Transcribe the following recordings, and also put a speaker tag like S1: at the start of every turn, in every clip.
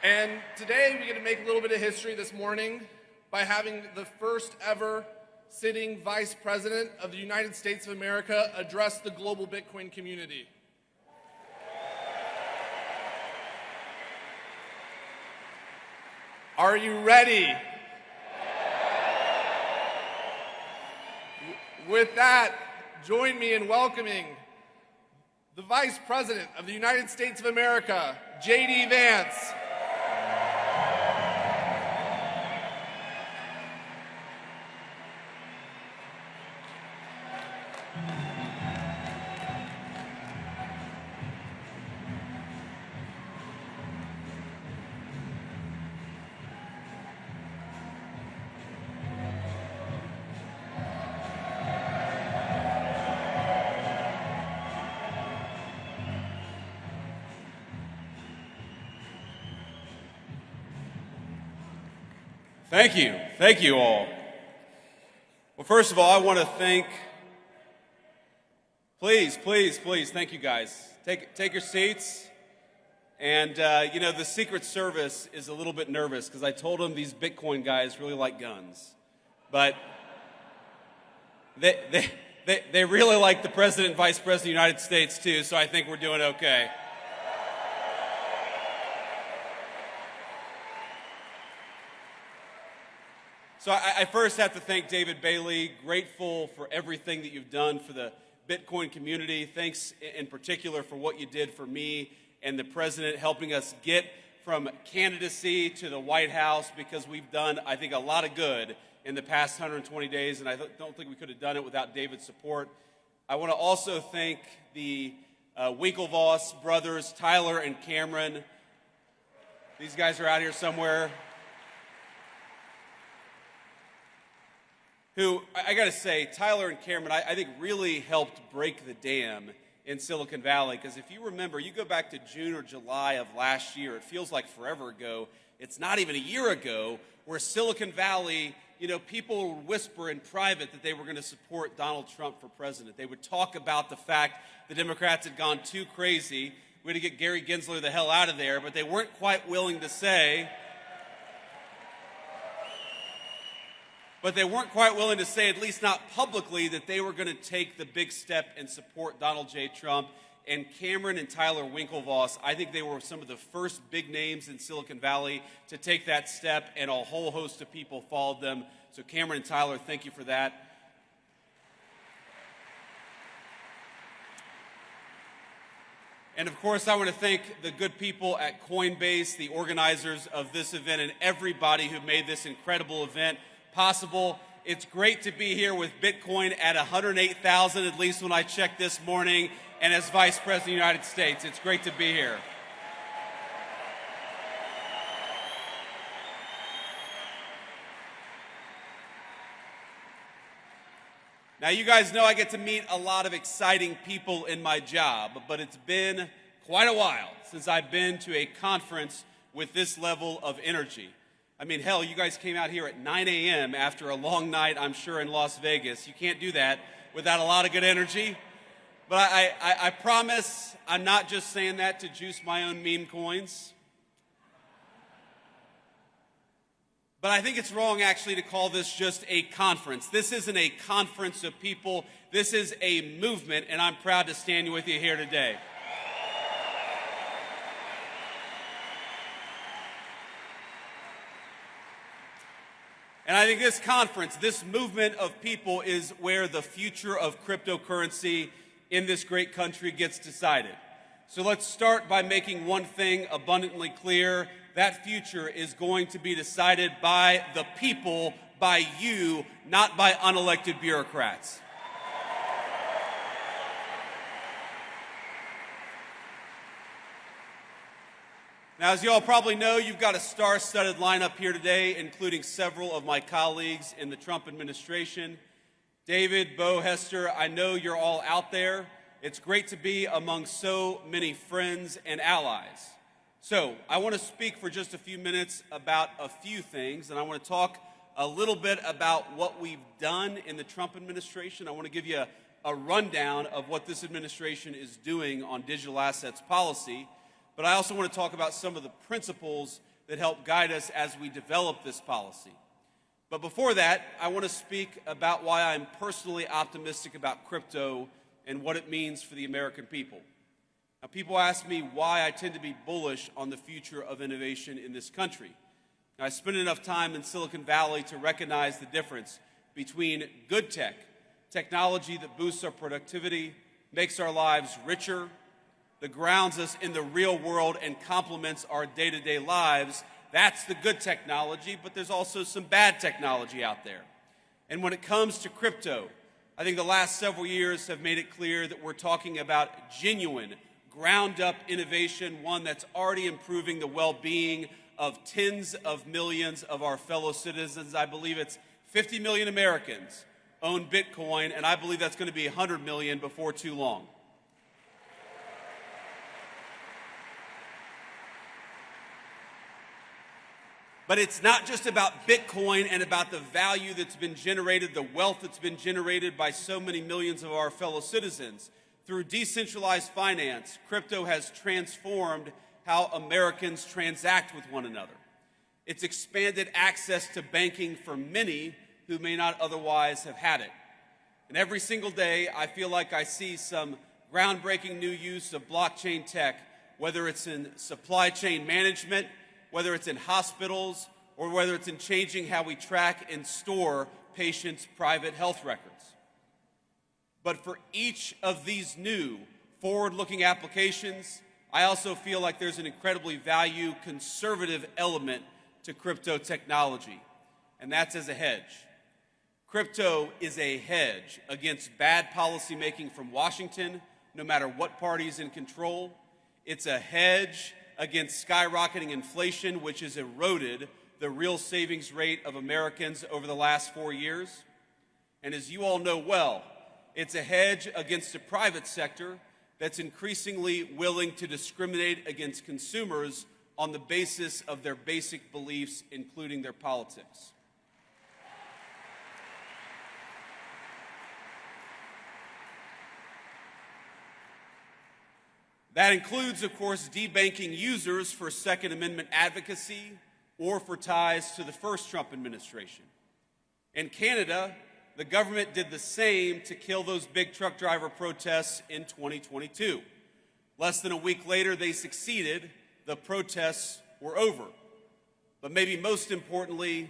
S1: And today we get to make a little bit of history this morning by having the first ever sitting Vice President of the United States of America address the global Bitcoin community. Are you ready? With that, join me in welcoming the Vice President of the United States of America, JD Vance.
S2: Thank you. Thank you all. Well, first of all, I want to thank, please, thank you guys. Take your seats. And, the Secret Service is a little bit nervous because I told them these Bitcoin guys really like guns. But they really like the President and Vice President of the United States, too, so I think we're doing okay. So I first have to thank David Bailey, grateful for everything that you've done for the Bitcoin community. Thanks in particular for what you did for me and the President, helping us get from candidacy to the White House, because we've done, I think, a lot of good in the past 120 days, and I don't think we could have done it without David's support. I want to also thank the Winklevoss brothers, Tyler and Cameron. These guys are out here somewhere. Who, I got to say, Tyler and Cameron, I think really helped break the dam in Silicon Valley. Because if you remember, you go back to June or July of last year, it feels like forever ago. It's not even a year ago, where Silicon Valley, people would whisper in private that they were going to support Donald Trump for president. They would talk about the fact the Democrats had gone too crazy. We had to get Gary Gensler the hell out of there, but they weren't quite willing to say... But they weren't quite willing to say, at least not publicly, that they were going to take the big step and support Donald J. Trump. And Cameron and Tyler Winklevoss, I think they were some of the first big names in Silicon Valley to take that step, and a whole host of people followed them. So Cameron and Tyler, thank you for that. And of course, I want to thank the good people at Coinbase, the organizers of this event, and everybody who made this incredible event possible. It's great to be here with Bitcoin at 108,000, at least when I checked this morning, and as Vice President of the United States. It's great to be here. Now, you guys know I get to meet a lot of exciting people in my job, but it's been quite a while since I've been to a conference with this level of energy. I mean, hell, you guys came out here at 9 a.m. after a long night, I'm sure, in Las Vegas. You can't do that without a lot of good energy. But I promise I'm not just saying that to juice my own meme coins. But I think it's wrong, actually, to call this just a conference. This isn't a conference of people. This is a movement, and I'm proud to stand with you here today. And I think this conference, this movement of people, is where the future of cryptocurrency in this great country gets decided. So let's start by making one thing abundantly clear. That future is going to be decided by the people, by you, not by unelected bureaucrats. Now, as you all probably know, you've got a star-studded lineup here today, including several of my colleagues in the Trump administration. David, Bo, Hester, I know you're all out there. It's great to be among so many friends and allies. So, I want to speak for just a few minutes about a few things, and I want to talk a little bit about what we've done in the Trump administration. I want to give you a rundown of what this administration is doing on digital assets policy. But I also want to talk about some of the principles that help guide us as we develop this policy. But before that, I want to speak about why I'm personally optimistic about crypto and what it means for the American people. Now, people ask me why I tend to be bullish on the future of innovation in this country. Now, I spent enough time in Silicon Valley to recognize the difference between good tech, technology that boosts our productivity, makes our lives richer, that grounds us in the real world and complements our day-to-day lives. That's the good technology, but there's also some bad technology out there. And when it comes to crypto, I think the last several years have made it clear that we're talking about genuine, ground-up innovation, one that's already improving the well-being of tens of millions of our fellow citizens. I believe it's 50 million Americans own Bitcoin, and I believe that's going to be 100 million before too long. But it's not just about Bitcoin and about the value that's been generated, the wealth that's been generated by so many millions of our fellow citizens. Through decentralized finance, crypto has transformed how Americans transact with one another. It's expanded access to banking for many who may not otherwise have had it. And every single day, I feel like I see some groundbreaking new use of blockchain tech, whether it's in supply chain management, whether it's in hospitals, or whether it's in changing how we track and store patients' private health records. But for each of these new forward-looking applications, I also feel like there's an incredibly value-conservative element to crypto technology, and that's as a hedge. Crypto is a hedge against bad policymaking from Washington, no matter what party is in control. It's a hedge against skyrocketing inflation, which has eroded the real savings rate of Americans over the last 4 years. And as you all know well, it's a hedge against the private sector that's increasingly willing to discriminate against consumers on the basis of their basic beliefs, including their politics. That includes, of course, debanking users for Second Amendment advocacy or for ties to the first Trump administration. In Canada, the government did the same to kill those big truck driver protests in 2022. Less than a week later, they succeeded. The protests were over. But maybe most importantly,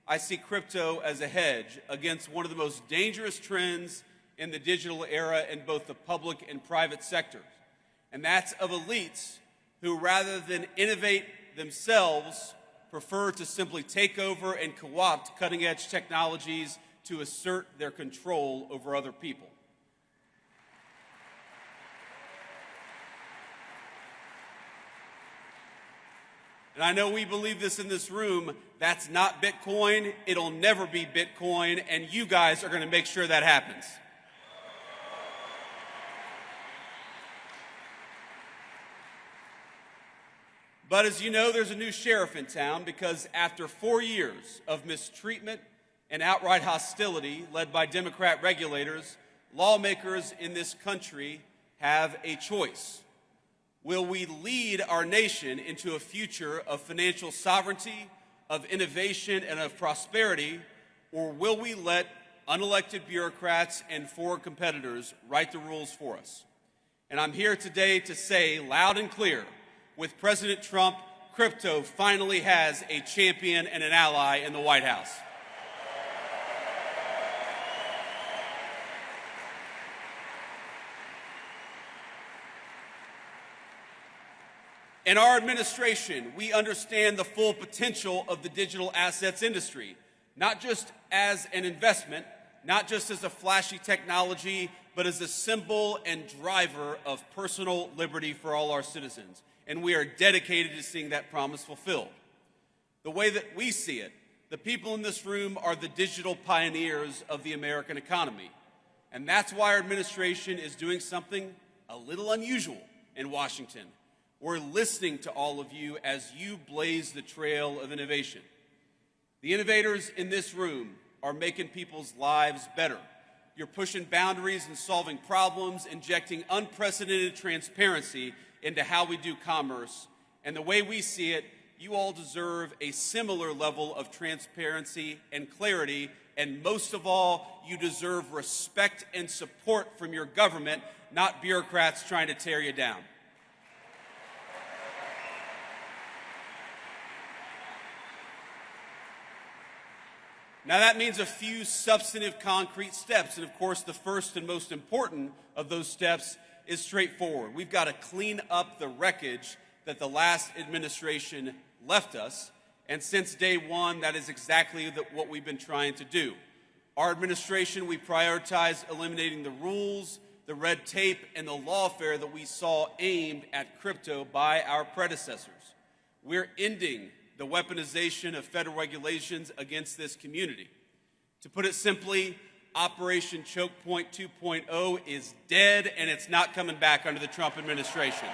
S2: I see crypto as a hedge against one of the most dangerous trends in the digital era in both the public and private sectors. And that's of elites who, rather than innovate themselves, prefer to simply take over and co-opt cutting-edge technologies to assert their control over other people. And I know we believe this in this room. That's not Bitcoin. It'll never be Bitcoin, and you guys are going to make sure that happens. But as you know, there's a new sheriff in town because after 4 years of mistreatment and outright hostility led by Democrat regulators, lawmakers in this country have a choice. Will we lead our nation into a future of financial sovereignty, of innovation, and of prosperity, or will we let unelected bureaucrats and foreign competitors write the rules for us? And I'm here today to say loud and clear, with President Trump, crypto finally has a champion and an ally in the White House. In our administration, we understand the full potential of the digital assets industry, not just as an investment, not just as a flashy technology, but as a symbol and driver of personal liberty for all our citizens. And we are dedicated to seeing that promise fulfilled. The way that we see it, the people in this room are the digital pioneers of the American economy. And that's why our administration is doing something a little unusual in Washington. We're listening to all of you as you blaze the trail of innovation. The innovators in this room are making people's lives better. You're pushing boundaries and solving problems, injecting unprecedented transparency into how we do commerce. And the way we see it, you all deserve a similar level of transparency and clarity, and most of all, you deserve respect and support from your government, not bureaucrats trying to tear you down. Now that means a few substantive concrete steps, and of course the first and most important of those steps is straightforward. We've got to clean up the wreckage that the last administration left us, and since day one, that is exactly what we've been trying to do. Our administration, we prioritize eliminating the rules, the red tape, and the lawfare that we saw aimed at crypto by our predecessors. We're ending the weaponization of federal regulations against this community. To put it simply, Operation Choke Point 2.0 is dead, and it's not coming back under the Trump administration.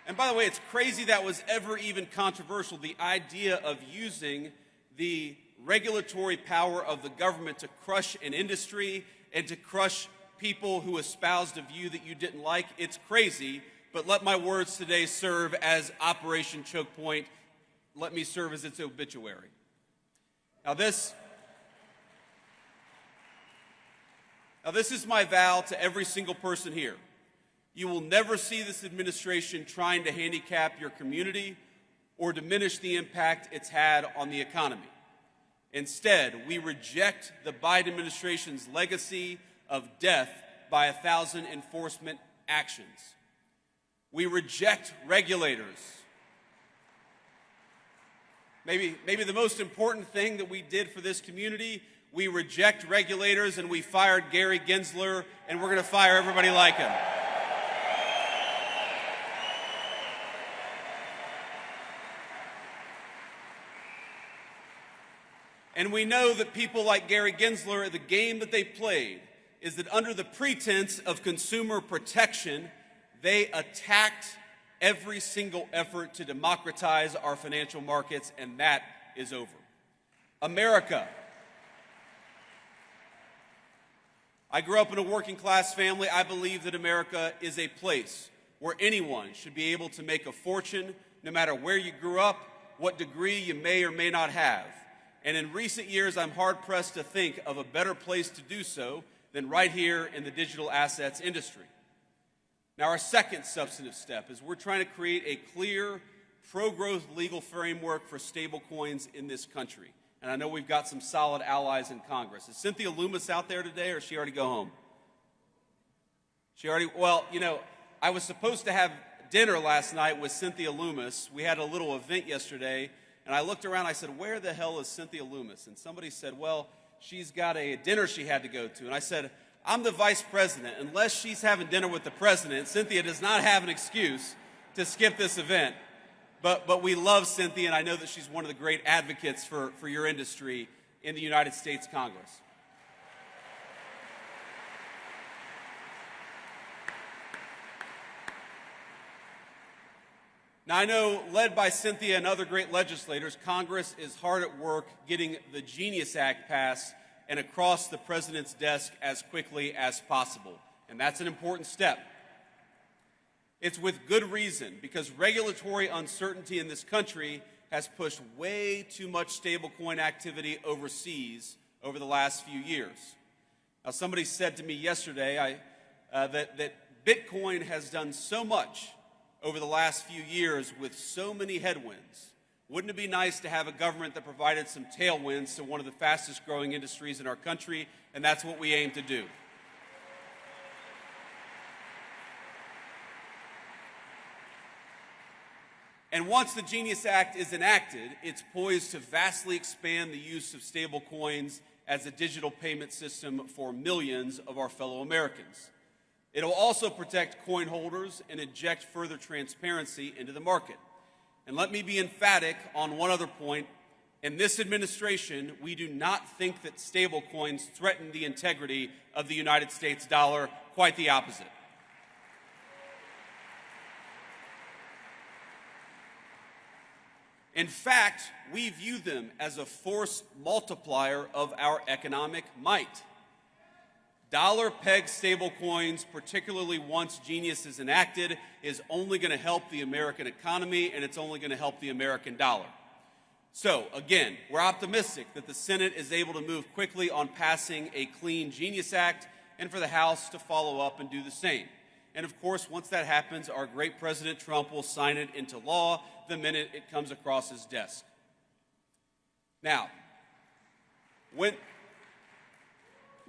S2: And by the way, it's crazy that was ever even controversial, the idea of using the regulatory power of the government to crush an industry and to crush people who espoused a view that you didn't like. It's crazy, but let my words today serve as Operation Choke Point. Let me serve as its obituary. Now this is my vow to every single person here. You will never see this administration trying to handicap your community or diminish the impact it's had on the economy. Instead, we reject the Biden administration's legacy of death by 1,000 enforcement actions. We reject regulators. Maybe the most important thing that we did for this community, we reject regulators, and we fired Gary Gensler, and we're going to fire everybody like him. And we know that people like Gary Gensler, the game that they played is that under the pretense of consumer protection, they attacked every single effort to democratize our financial markets, and that is over. America. I grew up in a working class family. I believe that America is a place where anyone should be able to make a fortune, no matter where you grew up, what degree you may or may not have. And in recent years, I'm hard-pressed to think of a better place to do so than right here in the digital assets industry. Now, our second substantive step is we're trying to create a clear, pro-growth legal framework for stablecoins in this country. And I know we've got some solid allies in Congress. Is Cynthia Loomis out there today, or did she already go home? Well, you know, I was supposed to have dinner last night with Cynthia Loomis. We had a little event yesterday. And I looked around, I said, where the hell is Cynthia Loomis? And somebody said, well, she's got a dinner she had to go to. And I said, I'm the vice president. Unless she's having dinner with the president, Cynthia does not have an excuse to skip this event. But we love Cynthia, and I know that she's one of the great advocates for your industry in the United States Congress. Now, I know, led by Cynthia and other great legislators, Congress is hard at work getting the Genius Act passed and across the president's desk as quickly as possible. And that's an important step. It's with good reason, because regulatory uncertainty in this country has pushed way too much stablecoin activity overseas over the last few years. Now, somebody said to me yesterday that Bitcoin has done so much over the last few years with so many headwinds. Wouldn't it be nice to have a government that provided some tailwinds to one of the fastest growing industries in our country? And that's what we aim to do. And once the Genius Act is enacted, it's poised to vastly expand the use of stablecoins as a digital payment system for millions of our fellow Americans. It will also protect coin holders and inject further transparency into the market. And let me be emphatic on one other point. In this administration, we do not think that stablecoins threaten the integrity of the United States dollar. Quite the opposite. In fact, we view them as a force multiplier of our economic might. Dollar-pegged stablecoins, particularly once Genius is enacted, is only going to help the American economy, and it's only going to help the American dollar. So, again, we're optimistic that the Senate is able to move quickly on passing a clean Genius Act, and for the House to follow up and do the same. And of course, once that happens, our great President Trump will sign it into law the minute it comes across his desk. Now,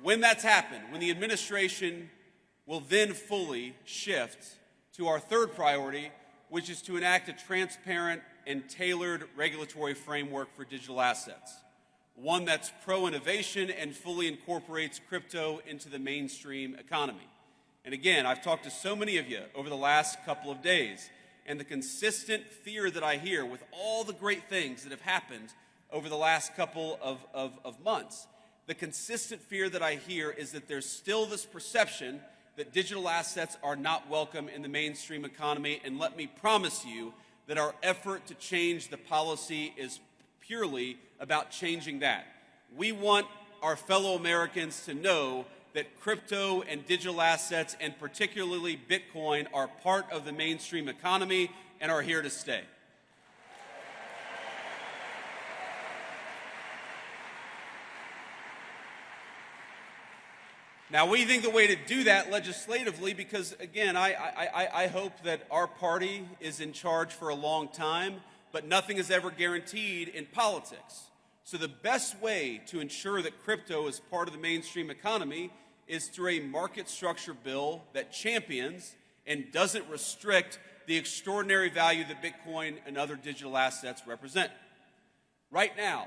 S2: when that's happened, when the administration will then fully shift to our third priority, which is to enact a transparent and tailored regulatory framework for digital assets, one that's pro-innovation and fully incorporates crypto into the mainstream economy. And again, I've talked to so many of you over the last couple of days, and the consistent fear that I hear with all the great things that have happened over the last couple of months, the consistent fear that I hear is that there's still this perception that digital assets are not welcome in the mainstream economy, and let me promise you that our effort to change the policy is purely about changing that. We want our fellow Americans to know that crypto and digital assets, and particularly Bitcoin, are part of the mainstream economy and are here to stay. Now, we think the way to do that legislatively, because again, I hope that our party is in charge for a long time, but nothing is ever guaranteed in politics. So the best way to ensure that crypto is part of the mainstream economy is through a market structure bill that champions and doesn't restrict the extraordinary value that Bitcoin and other digital assets represent. Right now,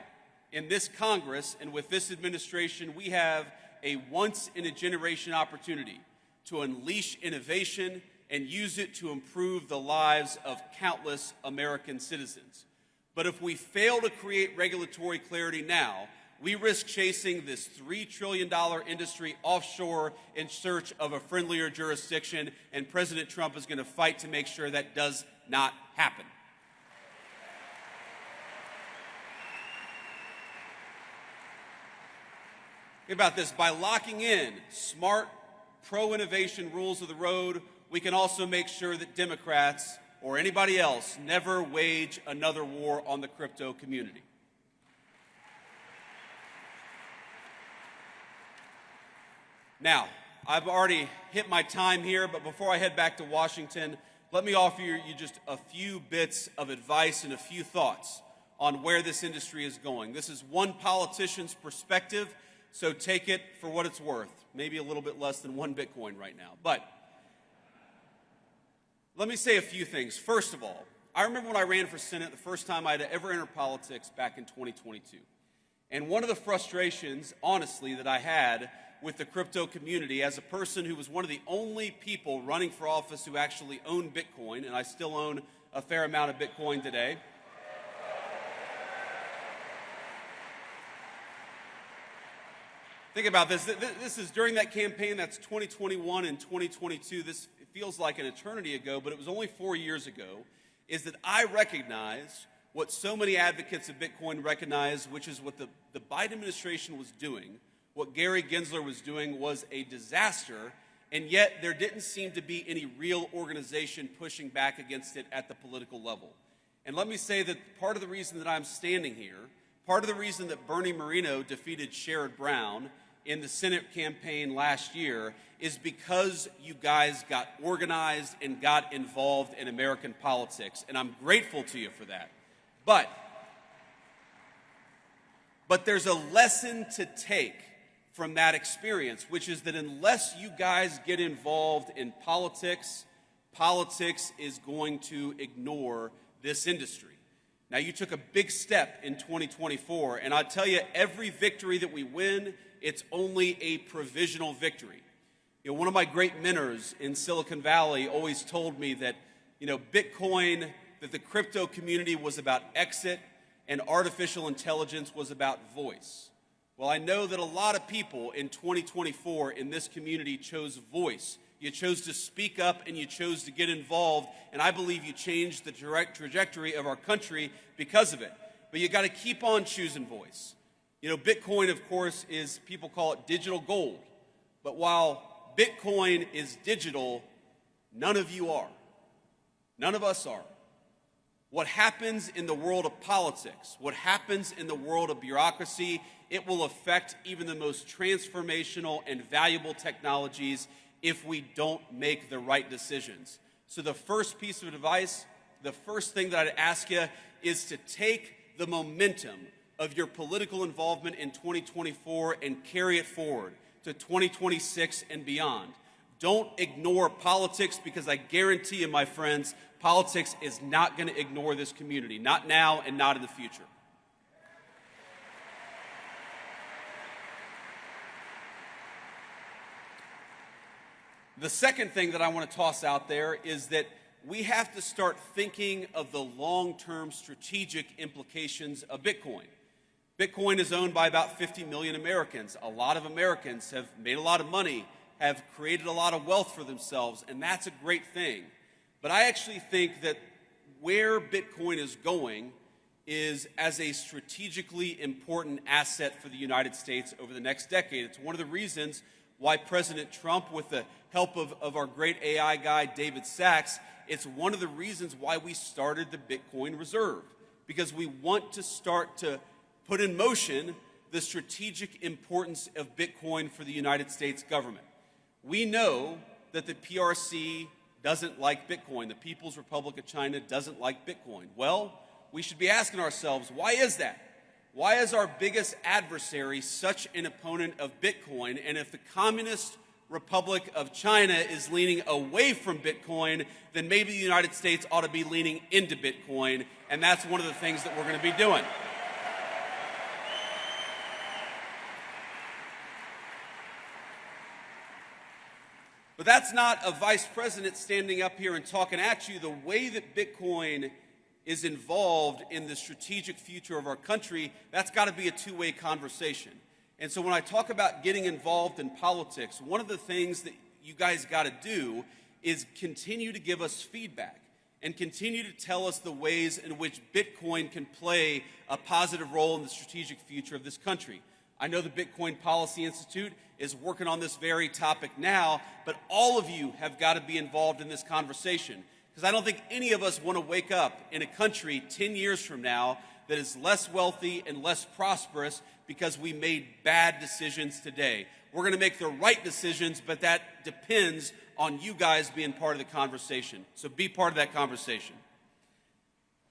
S2: in this Congress and with this administration, we have a once-in-a-generation opportunity to unleash innovation and use it to improve the lives of countless American citizens. But if we fail to create regulatory clarity now, we risk chasing this $3 trillion industry offshore in search of a friendlier jurisdiction, and President Trump is going to fight to make sure that does not happen. Think about this. By locking in smart, pro-innovation rules of the road, we can also make sure that Democrats or anybody else never wage another war on the crypto community. Now, I've already hit my time here, but before I head back to Washington, let me offer you just a few bits of advice and a few thoughts on where this industry is going. This is one politician's perspective, so take it for what it's worth. Maybe a little bit less than one Bitcoin right now. But let me say a few things. First of all, I remember when I ran for Senate the first time I had ever entered politics back in 2022. And one of the frustrations, honestly, that I had with the crypto community as a person who was one of the only people running for office who actually owned Bitcoin, and I still own a fair amount of Bitcoin today. Think about this. This is during that campaign. That's 2021 and 2022. This feels like an eternity ago, but it was only 4 years ago, is that I recognized what so many advocates of Bitcoin recognize, which is what the Biden administration was doing, what Gary Gensler was doing was a disaster, and yet there didn't seem to be any real organization pushing back against it at the political level. And let me say that part of the reason that I'm standing here, part of the reason that Bernie Moreno defeated Sherrod Brown in the Senate campaign last year is because you guys got organized and got involved in American politics, and I'm grateful to you for that. But there's a lesson to take from that experience, which is that unless you guys get involved in politics, politics is going to ignore this industry. Now, you took a big step in 2024, and I'll tell you, every victory that we win, it's only a provisional victory. You know, one of my great mentors in Silicon Valley always told me that, Bitcoin, that the crypto community was about exit and artificial intelligence was about voice. Well, I know that a lot of people in 2024 in this community chose voice. You chose to speak up and you chose to get involved, and I believe you changed the trajectory of our country because of it. But you got to keep on choosing voice. Bitcoin, of course, people call it digital gold. But while Bitcoin is digital, none of you are. None of us are. What happens in the world of politics, what happens in the world of bureaucracy, it will affect even the most transformational and valuable technologies if we don't make the right decisions. So the first piece of advice, the first thing that I'd ask you is to take the momentum of your political involvement in 2024 and carry it forward to 2026 and beyond. Don't ignore politics, because I guarantee you, my friends, politics is not going to ignore this community, not now and not in the future. The second thing that I want to toss out there is that we have to start thinking of the long-term strategic implications of Bitcoin. Bitcoin is owned by about 50 million Americans. A lot of Americans have made a lot of money, have created a lot of wealth for themselves, and that's a great thing. But I actually think that where Bitcoin is going is as a strategically important asset for the United States over the next decade. It's one of the reasons why President Trump, with the help of our great AI guy, David Sachs, it's one of the reasons why we started the Bitcoin Reserve, because we want to start to put in motion the strategic importance of Bitcoin for the United States government. We know that the PRC doesn't like Bitcoin. The People's Republic of China doesn't like Bitcoin. Well, we should be asking ourselves, why is that? Why is our biggest adversary such an opponent of Bitcoin? And if the Communist Republic of China is leaning away from Bitcoin, then maybe the United States ought to be leaning into Bitcoin, and that's one of the things that we're going to be doing. But that's not a vice president standing up here and talking at you. The way that Bitcoin is involved in the strategic future of our country, that's got to be a two-way conversation. And so when I talk about getting involved in politics, one of the things that you guys got to do is continue to give us feedback and continue to tell us the ways in which Bitcoin can play a positive role in the strategic future of this country. I know the Bitcoin Policy Institute is working on this very topic now, but all of you have got to be involved in this conversation, because I don't think any of us want to wake up in a country 10 years from now that is less wealthy and less prosperous because we made bad decisions today. We're going to make the right decisions, but that depends on you guys being part of the conversation. So be part of that conversation.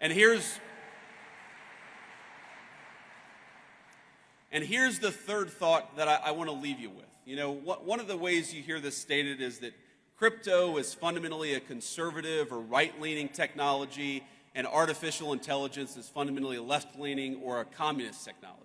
S2: And here's the third thought that I want to leave you with. You know, one of the ways you hear this stated is that crypto is fundamentally a conservative or right-leaning technology, and artificial intelligence is fundamentally a left-leaning or a communist technology.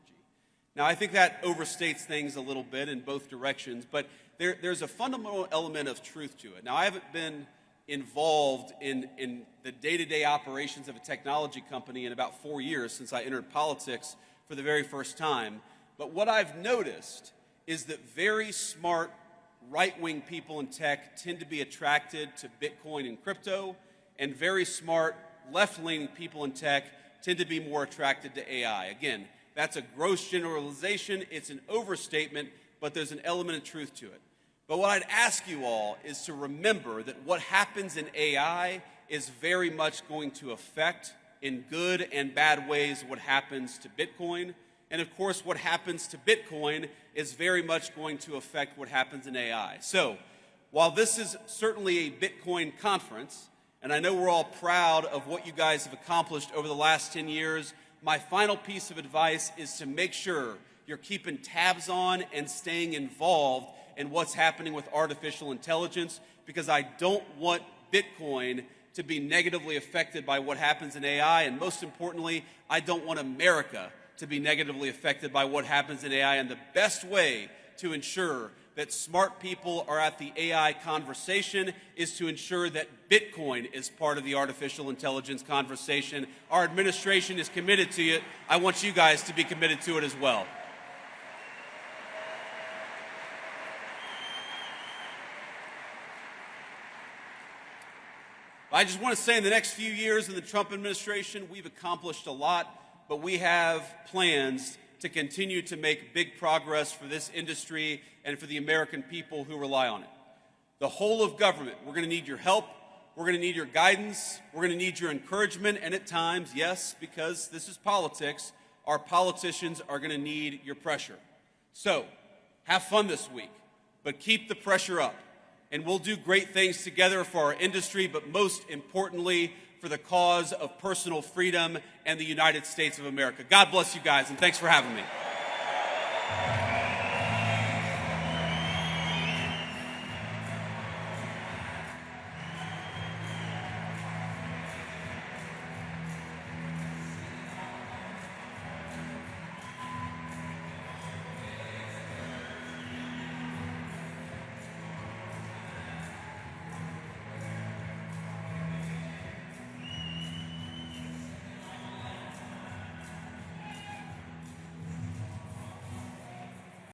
S2: Now, I think that overstates things a little bit in both directions, but there's a fundamental element of truth to it. Now, I haven't been involved in the day-to-day operations of a technology company in about 4 years since I entered politics for the very first time. But what I've noticed is that very smart right-wing people in tech tend to be attracted to Bitcoin and crypto, and very smart left-leaning people in tech tend to be more attracted to AI. Again, that's a gross generalization, it's an overstatement, but there's an element of truth to it. But what I'd ask you all is to remember that what happens in AI is very much going to affect, in good and bad ways, what happens to Bitcoin. And of course, what happens to Bitcoin is very much going to affect what happens in AI. So, while this is certainly a Bitcoin conference, and I know we're all proud of what you guys have accomplished over the last 10 years, my final piece of advice is to make sure you're keeping tabs on and staying involved in what's happening with artificial intelligence, because I don't want Bitcoin to be negatively affected by what happens in AI, and most importantly, I don't want America to be negatively affected by what happens in AI. And the best way to ensure that smart people are at the AI conversation is to ensure that Bitcoin is part of the artificial intelligence conversation. Our administration is committed to it. I want you guys to be committed to it as well. I just want to say in the next few years in the Trump administration, we've accomplished a lot, but we have plans to continue to make big progress for this industry and for the American people who rely on it. The whole of government, we're going to need your help, we're going to need your guidance, we're going to need your encouragement, and at times, yes, because this is politics, our politicians are going to need your pressure. So, have fun this week, but keep the pressure up. And we'll do great things together for our industry, but most importantly, for the cause of personal freedom and the United States of America. God bless you guys, and thanks for having me.